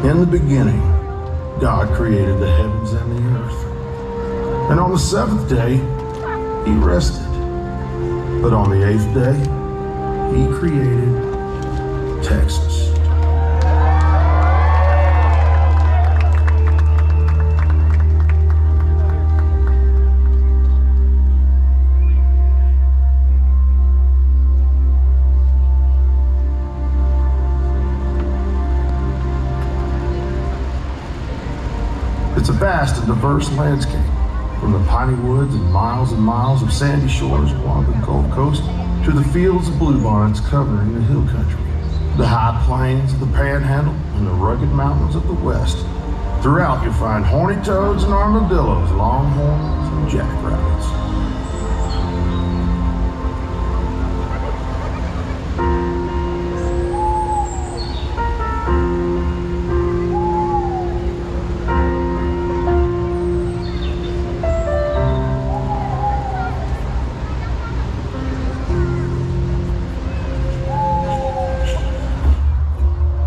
In the beginning, God created the heavens and the earth. And on the seventh day, he rested. But on the eighth day, he created Texas. It's a vast and diverse landscape, from the piney woods and miles of sandy shores along the Gulf Coast to the fields of bluebonnets covering the hill country, the high plains of the Panhandle, and the rugged mountains of the West. Throughout, you'll find horny toads and armadillos, longhorns and jackrabbits.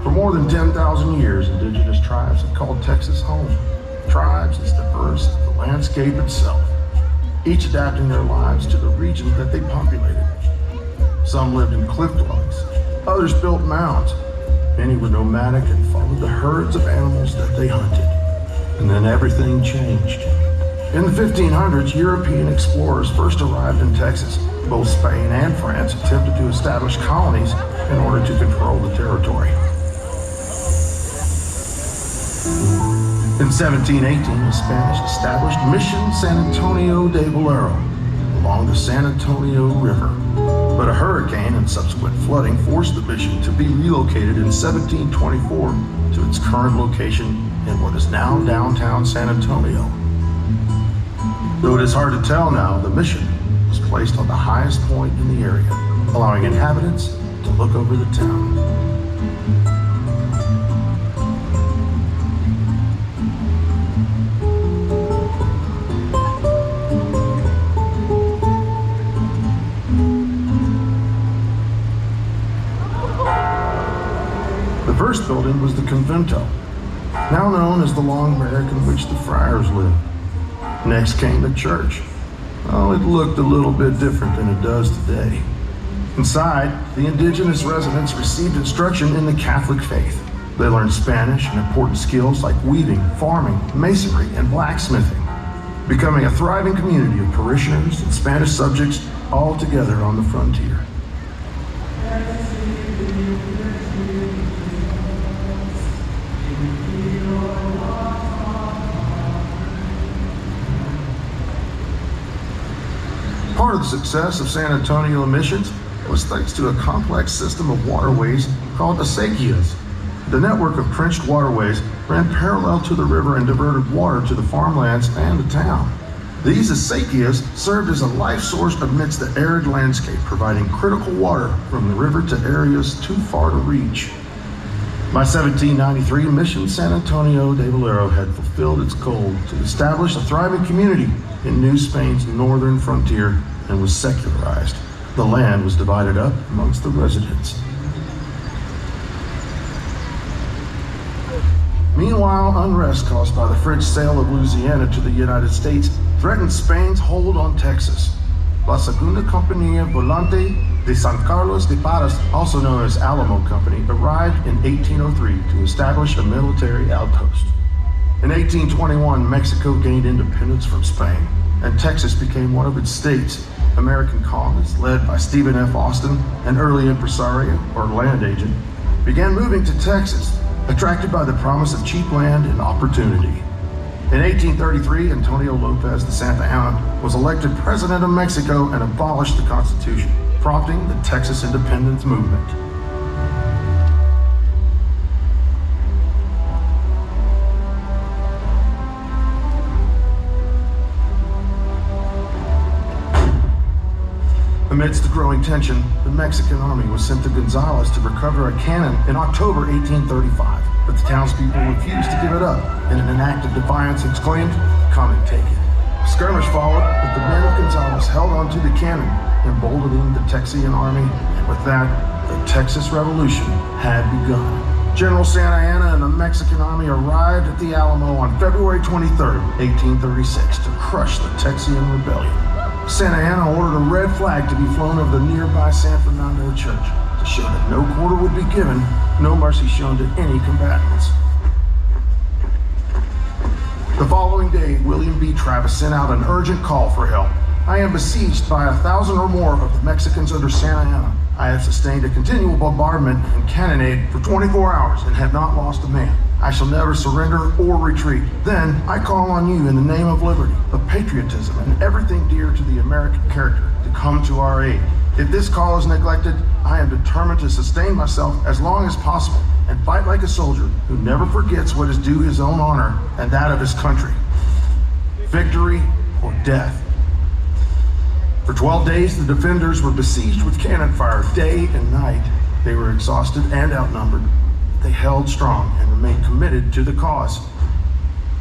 For more than 10,000 years, indigenous tribes have called Texas home. Tribes as diverse as the landscape itself, each adapting their lives to the region that they populated. Some lived in cliff dwellings, others built mounds. Many were nomadic and followed the herds of animals that they hunted. And then everything changed. In the 1500s, European explorers first arrived in Texas. Both Spain and France attempted to establish colonies in order to control the territory. In 1718, the Spanish established Mission San Antonio de Valero along the San Antonio River. But a hurricane and subsequent flooding forced the mission to be relocated in 1724 to its current location in what is now downtown San Antonio. Though it is hard to tell now, the mission was placed on the highest point in the area, allowing inhabitants to look over the town. The first building was the convento, now known as the long barrack in which the friars lived. Next came the church. Oh, it looked a little bit different than it does today. Inside, the indigenous residents received instruction in the Catholic faith. They learned Spanish and important skills like weaving, farming, masonry, and blacksmithing, becoming a thriving community of parishioners and Spanish subjects all together on the frontier. Part of the success of San Antonio missions was thanks to a complex system of waterways called acequias. The network of trenched waterways ran parallel to the river and diverted water to the farmlands and the town. These acequias served as a life source amidst the arid landscape, providing critical water from the river to areas too far to reach. By 1793, Mission San Antonio de Valero had fulfilled its goal to establish a thriving community in New Spain's northern frontier and was secularized. The land was divided up amongst the residents. Meanwhile, unrest caused by the French sale of Louisiana to the United States threatened Spain's hold on Texas. La Segunda Compañía Volante de San Carlos de Paras, also known as Alamo Company, arrived in 1803 to establish a military outpost. In 1821, Mexico gained independence from Spain, and Texas became one of its states. American colonists, led by Stephen F. Austin, an early impresario or land agent, began moving to Texas, attracted by the promise of cheap land and opportunity. In 1833, Antonio Lopez de Santa Anna was elected president of Mexico and abolished the Constitution, prompting the Texas independence movement. Amidst the growing tension, the Mexican army was sent to Gonzales to recover a cannon in October 1835, but the townspeople refused to give it up, and in an act of defiance exclaimed, "Come and take it." A skirmish followed, but the men of Gonzales held onto the cannon, emboldening the Texian army, and with that, the Texas Revolution had begun. General Santa Anna and the Mexican army arrived at the Alamo on February 23, 1836, to crush the Texian rebellion. Santa Anna ordered a red flag to be flown over the nearby San Fernando Church to show that no quarter would be given, no mercy shown to any combatants. The following day, William B. Travis sent out an urgent call for help. "I am besieged by 1,000 or more of the Mexicans under Santa Anna. I have sustained a continual bombardment and cannonade for 24 hours and have not lost a man. I shall never surrender or retreat. Then I call on you in the name of liberty, of patriotism, and everything dear to the American character to come to our aid. If this call is neglected, I am determined to sustain myself as long as possible and fight like a soldier who never forgets what is due his own honor and that of his country. Victory or death." For 12 days, the defenders were besieged with cannon fire day and night. They were exhausted and outnumbered. They held strong and remained committed to the cause.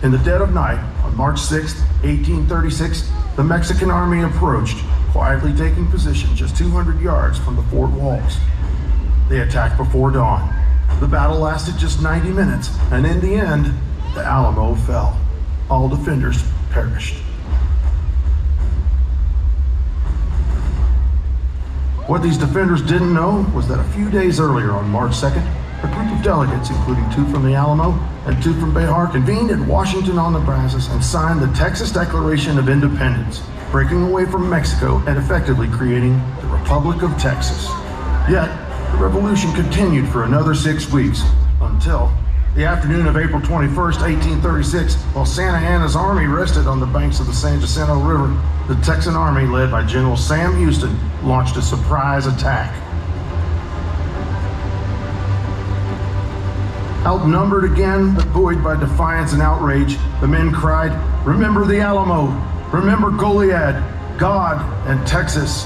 In the dead of night, on March 6, 1836, the Mexican army approached, quietly taking position just 200 yards from the fort walls. They attacked before dawn. The battle lasted just 90 minutes, and in the end, the Alamo fell. All defenders perished. What these defenders didn't know was that a few days earlier, on March 2nd, a group of delegates, including 2 from the Alamo and 2 from Behar, convened at Washington on the Brazos and signed the Texas Declaration of Independence, breaking away from Mexico and effectively creating the Republic of Texas. Yet, the revolution continued for another 6 weeks, until the afternoon of April 21st, 1836, while Santa Anna's army rested on the banks of the San Jacinto River, the Texan army, led by General Sam Houston, launched a surprise attack. Outnumbered again, but buoyed by defiance and outrage, the men cried, "Remember the Alamo! Remember Goliad, God, and Texas!"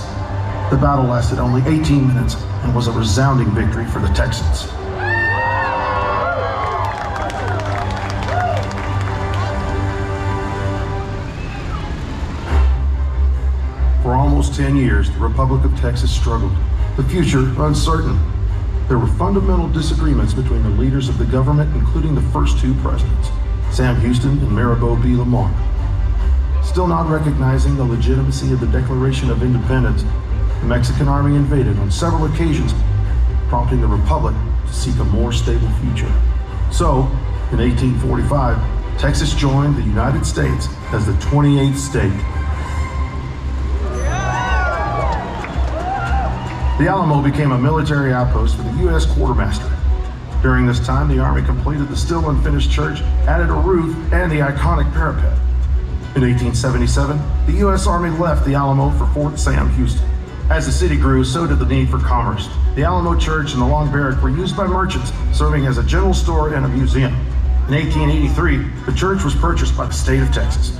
The battle lasted only 18 minutes and was a resounding victory for the Texans. For almost 10 years, the Republic of Texas struggled, the future uncertain. There were fundamental disagreements between the leaders of the government, including the first 2 presidents, Sam Houston and Mirabeau B. Lamar. Still not recognizing the legitimacy of the Declaration of Independence, the Mexican army invaded on several occasions, prompting the Republic to seek a more stable future. So, in 1845, Texas joined the United States as the 28th state. The Alamo became a military outpost for the U.S. quartermaster. During this time, the Army completed the still unfinished church, added a roof, and the iconic parapet. In 1877, the U.S. Army left the Alamo for Fort Sam Houston. As the city grew, so did the need for commerce. The Alamo Church and the Long Barrack were used by merchants, serving as a general store and a museum. In 1883, the church was purchased by the state of Texas.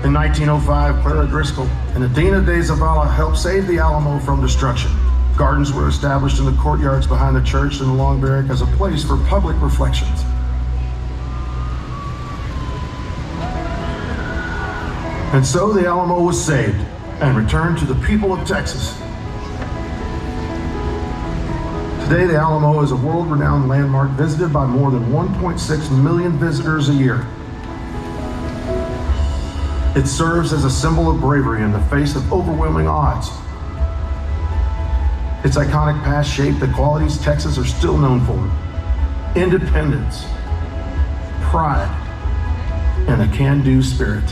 In 1905, Clara Driscoll and Adina de Zavala helped save the Alamo from destruction. Gardens were established in the courtyards behind the church and the Long Barrack as a place for public reflections. And so the Alamo was saved and returned to the people of Texas. Today, the Alamo is a world-renowned landmark visited by more than 1.6 million visitors a year. It serves as a symbol of bravery in the face of overwhelming odds. Its iconic past shaped the qualities Texas are still known for: independence, pride, and a can-do spirit.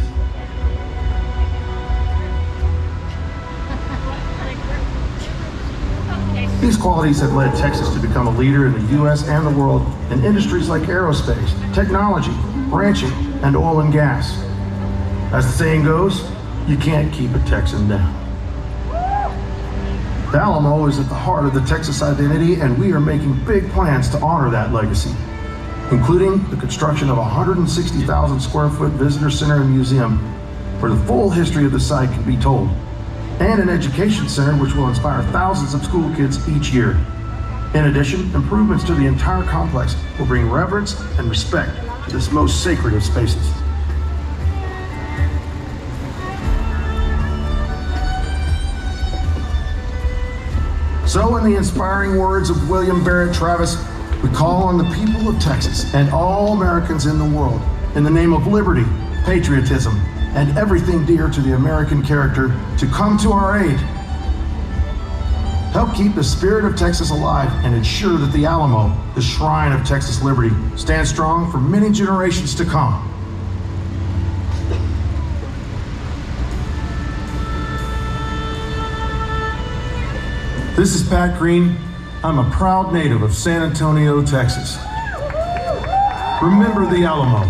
These qualities have led Texas to become a leader in the U.S. and the world in industries like aerospace, technology, ranching, and oil and gas. As the saying goes, you can't keep a Texan down. The Alamo is at the heart of the Texas identity, and we are making big plans to honor that legacy, including the construction of a 160,000 square foot visitor center and museum where the full history of the site can be told, and an education center which will inspire thousands of school kids each year. In addition, improvements to the entire complex will bring reverence and respect to this most sacred of spaces. So, in the inspiring words of William Barrett Travis, we call on the people of Texas and all Americans in the world, in the name of liberty, patriotism, and everything dear to the American character, to come to our aid. Help keep the spirit of Texas alive and ensure that the Alamo, the shrine of Texas liberty, stands strong for many generations to come. This is Pat Green. I'm a proud native of San Antonio, Texas. Remember the Alamo.